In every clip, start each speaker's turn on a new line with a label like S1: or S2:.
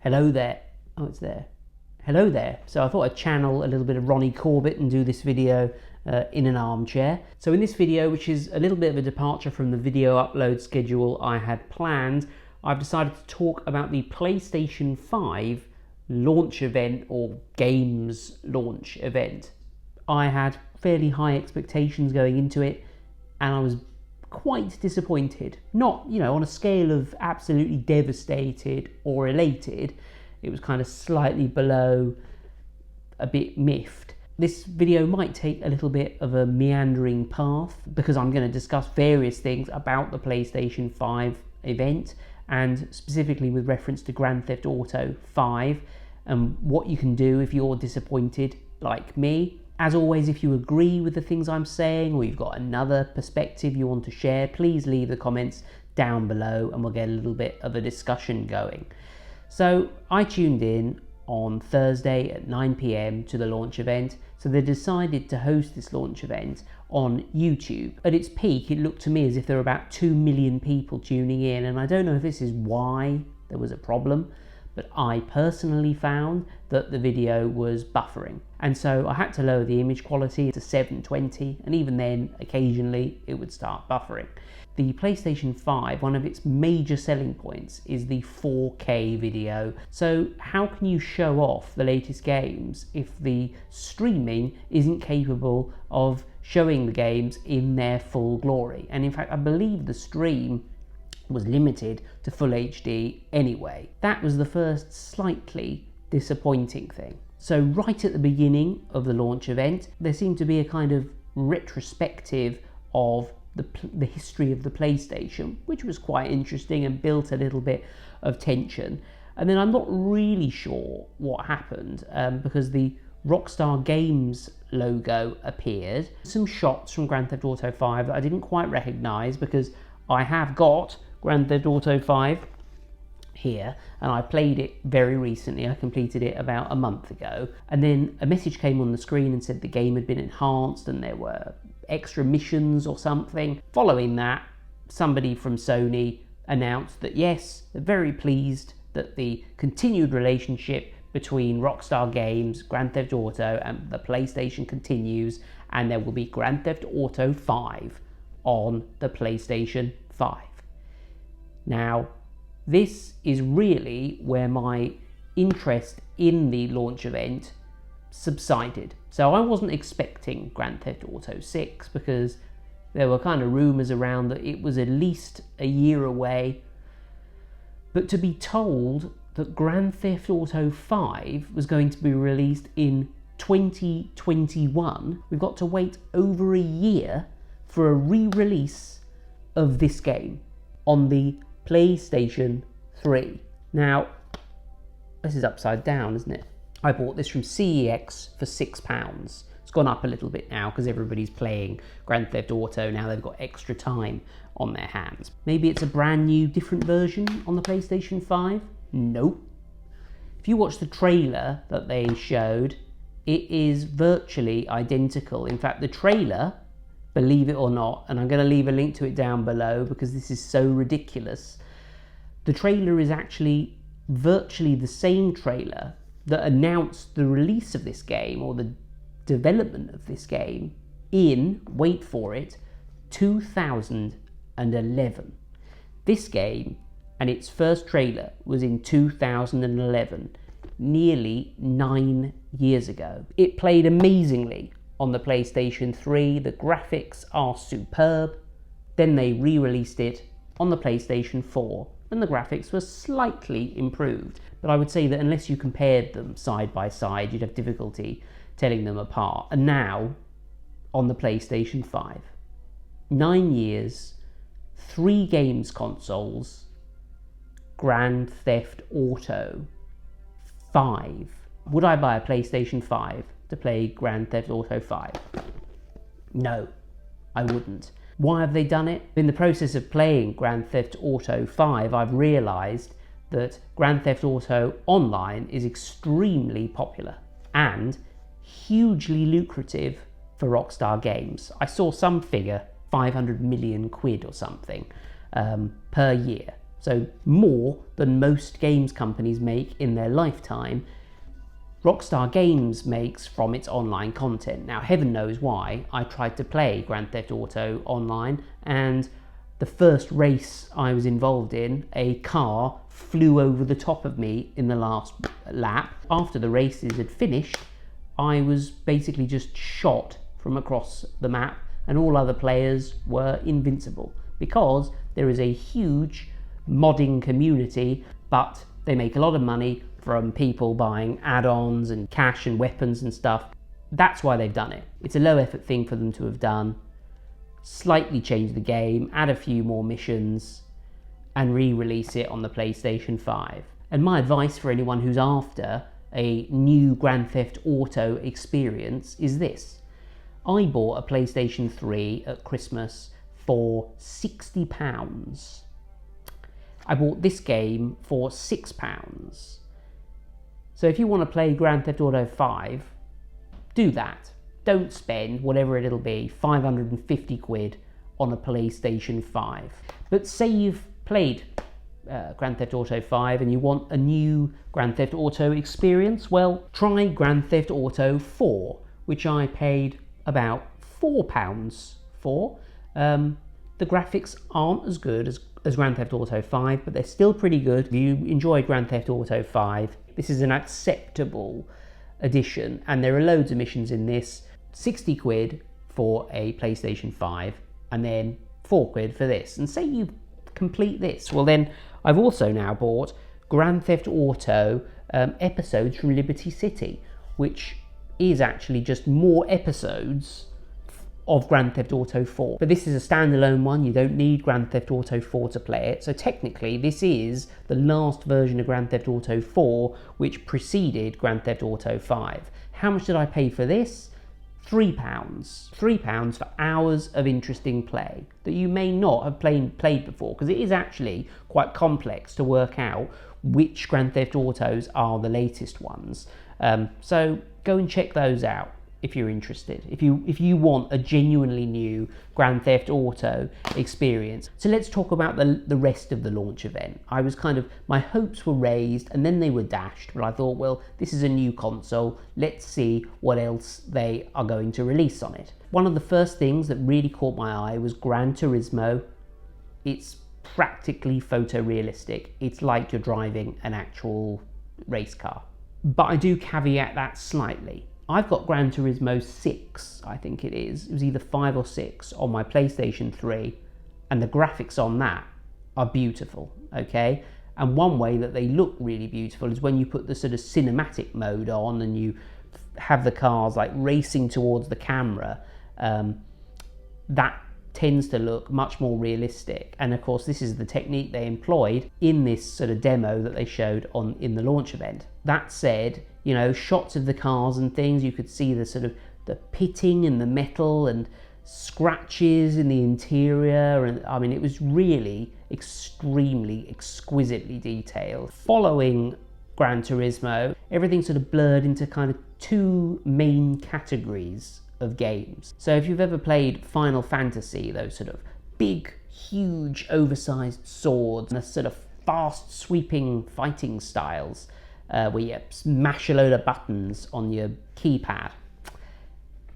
S1: Hello there. Oh, it's there. Hello there. So I thought I'd channel a little bit of Ronnie Corbett and do this video in an armchair. So in this video, which is a little bit of a departure from the video upload schedule I had planned, I've decided to talk about the PlayStation 5 launch event or games launch event. I had fairly high expectations going into it and I was quite disappointed. Not, on a scale of absolutely devastated or elated. It was kind of slightly below, a bit miffed. This video might take a little bit of a meandering path because I'm going to discuss various things about the PlayStation 5 event and specifically with reference to Grand Theft Auto 5 and what you can do if you're disappointed like me. As always, if you agree with the things I'm saying or you've got another perspective you want to share, please leave the comments down below and we'll get a little bit of a discussion going. So I tuned in on Thursday at 9 PM to the launch event. So they decided to host this launch event on YouTube. At its peak, it looked to me as if there were about 2 million people tuning in, and I don't know if this is why there was a problem, but I personally found that the video was buffering. And so I had to lower the image quality to 720, and even then, occasionally, it would start buffering. The PlayStation 5, one of its major selling points is the 4K video. So how can you show off the latest games if the streaming isn't capable of showing the games in their full glory? And in fact, I believe the stream was limited to full HD anyway. That was the first slightly disappointing thing. So right at the beginning of the launch event, there seemed to be a kind of retrospective of the history of the PlayStation, which was quite interesting and built a little bit of tension. And then I'm not really sure what happened because the Rockstar Games logo appeared. Some shots from Grand Theft Auto 5 that I didn't quite recognize because I have got Grand Theft Auto 5 here and I played it very recently. I completed it about a month ago, and then a message came on the screen and said the game had been enhanced and there were extra missions or something. Following that, somebody from Sony announced that yes, they're very pleased that the continued relationship between Rockstar Games, Grand Theft Auto and the PlayStation continues, and there will be Grand Theft Auto 5 on the PlayStation 5. Now, this is really where my interest in the launch event subsided. So I wasn't expecting Grand Theft Auto 6 because there were kind of rumours around that it was at least a year away. But to be told that Grand Theft Auto 5 was going to be released in 2021, we've got to wait over a year for a re-release of this game on the PlayStation 3. Now, this is upside down, isn't it? I bought this from CEX for £6. It's gone up a little bit now because everybody's playing Grand Theft Auto now. They've got extra time on their hands. Maybe it's a brand new, different version on the PlayStation 5? Nope. If you watch the trailer that they showed, it is virtually identical. In fact, the trailer, believe it or not, and I'm going to leave a link to it down below because this is so ridiculous. The trailer is actually virtually the same trailer that announced the release of this game or the development of this game in, wait for it, 2011. This game and its first trailer was in 2011, nearly 9 years ago. It played amazingly on the PlayStation 3, the graphics are superb. Then they re-released it on the PlayStation 4 and the graphics were slightly improved. But I would say that unless you compared them side by side, you'd have difficulty telling them apart. And now, on the PlayStation 5, 9 years, 3 games consoles, Grand Theft Auto 5. Would I buy a PlayStation 5 to play Grand Theft Auto 5? No, I wouldn't. Why have they done it? In the process of playing Grand Theft Auto 5, I've realised that Grand Theft Auto Online is extremely popular and hugely lucrative for Rockstar Games. I saw some figure, 500 million quid or something, per year. So more than most games companies make in their lifetime, Rockstar Games makes from its online content. Now, heaven knows why. I tried to play Grand Theft Auto online, and the first race I was involved in, a car flew over the top of me in the last lap. After the races had finished, I was basically just shot from across the map, and all other players were invincible, because there is a huge modding community, but they make a lot of money from people buying add-ons and cash and weapons and stuff. That's why they've done it. It's a low effort thing for them to have done. Slightly change the game, add a few more missions, and re-release it on the PlayStation 5. And my advice for anyone who's after a new Grand Theft Auto experience is this. I bought a PlayStation 3 at Christmas for £60. I bought this game for £6. So if you want to play Grand Theft Auto 5, do that. Don't spend whatever it'll be, 550 quid on a PlayStation 5. But say you've played Grand Theft Auto 5 and you want a new Grand Theft Auto experience, well, try Grand Theft Auto 4, which I paid about £4 for. The graphics aren't as good as Grand Theft Auto 5, but they're still pretty good. If you enjoyed Grand Theft Auto 5, this is an acceptable addition, and there are loads of missions in this. 60 quid for a PlayStation 5, and then 4 quid for this. And say you complete this, well then I've also now bought Grand Theft Auto episodes from Liberty City, which is actually just more episodes of Grand Theft Auto 4. But this is a standalone one. You don't need Grand Theft Auto 4 to play it. So technically this is the last version of Grand Theft Auto 4, which preceded Grand Theft Auto 5. How much did I pay for this? £3. £3 for hours of interesting play that you may not have played before, because it is actually quite complex to work out which Grand Theft Autos are the latest ones. So go and check those out if you're interested, if you want a genuinely new Grand Theft Auto experience. So let's talk about the rest of the launch event. My hopes were raised and then they were dashed, but I thought, well, this is a new console, let's see what else they are going to release on it. One of the first things that really caught my eye was Gran Turismo. It's practically photorealistic. It's like you're driving an actual race car. But I do caveat that slightly. I've got Gran Turismo 6, I think it is. It was either 5 or 6 on my PlayStation 3, and the graphics on that are beautiful, okay? And one way that they look really beautiful is when you put the sort of cinematic mode on and you have the cars like racing towards the camera. That tends to look much more realistic. And of course, this is the technique they employed in this sort of demo that they showed in the launch event. That said, you know, shots of the cars and things, you could see the sort of the pitting and the metal and scratches in the interior, and I mean, it was really extremely exquisitely detailed. Following Gran Turismo, everything sort of blurred into kind of two main categories of games. So if you've ever played Final Fantasy, those sort of big, huge, oversized swords and a sort of fast sweeping fighting styles, where you smash a load of buttons on your keypad,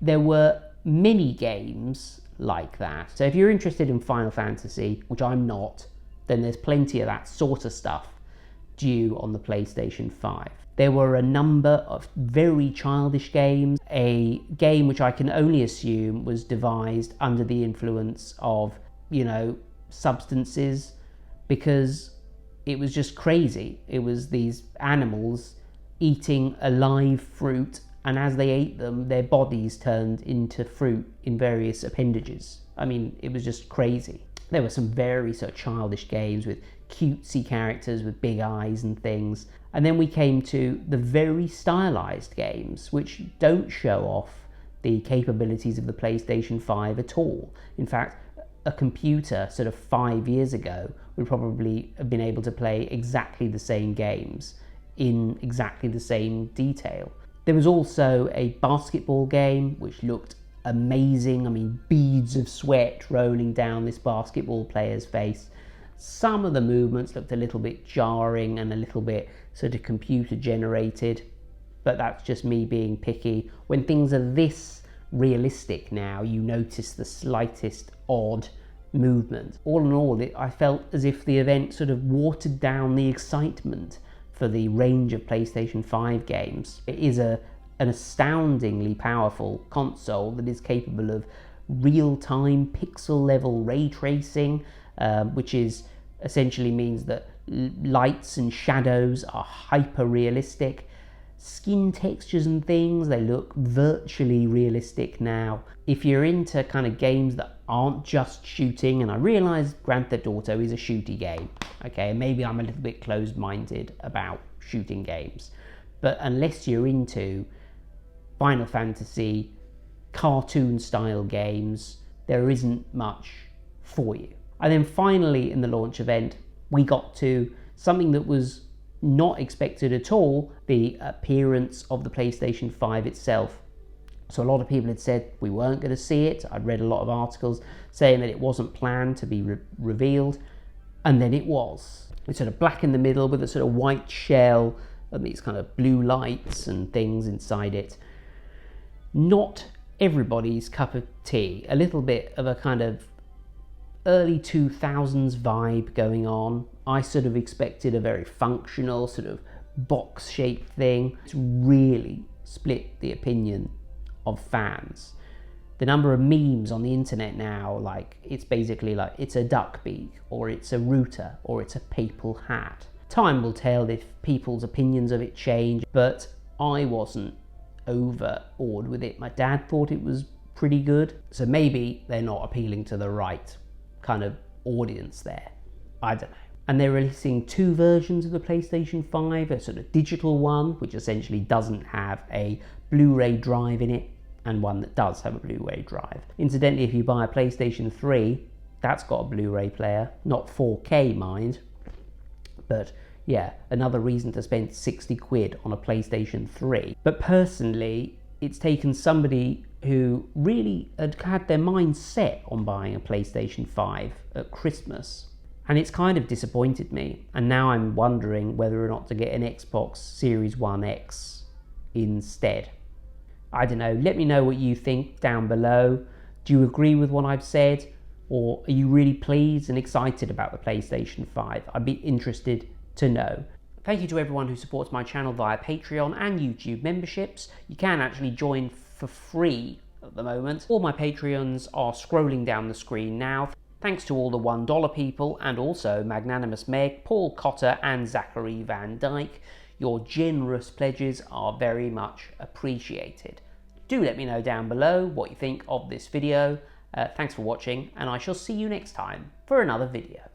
S1: there were many games like that. So if you're interested in Final Fantasy, which I'm not, then there's plenty of that sort of stuff due on the PlayStation 5. There were a number of very childish games, a game which I can only assume was devised under the influence of, you know, substances, because it was just crazy. It was these animals eating a live fruit, and as they ate them, their bodies turned into fruit in various appendages. I mean, it was just crazy. There were some very sort of childish games with cutesy characters with big eyes and things. And then we came to the very stylized games, which don't show off the capabilities of the PlayStation 5 at all. In fact, a computer sort of 5 years ago would probably have been able to play exactly the same games in exactly the same detail. There was also a basketball game which looked amazing. I mean, beads of sweat rolling down this basketball player's face. Some of the movements looked a little bit jarring and a little bit sort of computer generated, but that's just me being picky. When things are this realistic now, you notice the slightest odd movement. All in all, I felt as if the event sort of watered down the excitement for the range of PlayStation 5 games. It is an astoundingly powerful console that is capable of real-time pixel level ray tracing, which essentially means that lights and shadows are hyper realistic. Skin textures and things, they look virtually realistic now. If you're into kind of games that aren't just shooting, and I realise Grand Theft Auto is a shooty game, okay, maybe I'm a little bit closed-minded about shooting games, but unless you're into Final Fantasy, cartoon-style games, there isn't much for you. And then finally in the launch event, we got to something that was not expected at all, the appearance of the PlayStation 5 itself. So a lot of people had said we weren't going to see it. I'd read a lot of articles saying that it wasn't planned to be revealed, and then it was. It's sort of black in the middle with a sort of white shell and these kind of blue lights and things inside it. Not everybody's cup of tea. A little bit of a kind of early 2000s vibe going on. I sort of expected a very functional sort of box-shaped thing. It's really split the opinion of fans. The number of memes on the internet now, like it's basically like it's a duck beak, or it's a router, or it's a papal hat. Time will tell if people's opinions of it change, but I wasn't overawed with it. My dad thought it was pretty good, so maybe they're not appealing to the right kind of audience there. I don't know. And they're releasing two versions of the PlayStation 5, a sort of digital one, which essentially doesn't have a Blu-ray drive in it, and one that does have a Blu-ray drive. Incidentally, if you buy a PlayStation 3, that's got a Blu-ray player, not 4K mind, but yeah, another reason to spend 60 quid on a PlayStation 3. But personally, it's taken somebody who really had their mind set on buying a PlayStation 5 at Christmas, and it's kind of disappointed me, and now I'm wondering whether or not to get an Xbox Series 1 X instead. I don't know, let me know what you think down below. Do you agree with what I've said, or are you really pleased and excited about the PlayStation 5? I'd be interested to know. Thank you to everyone who supports my channel via Patreon and YouTube memberships. You can actually join for free at the moment. All my Patreons are scrolling down the screen now. Thanks to all the $1 people, and also Magnanimous Meg, Paul Cotter and Zachary Van Dyke. Your generous pledges are very much appreciated. Do let me know down below what you think of this video. Thanks for watching, and I shall see you next time for another video.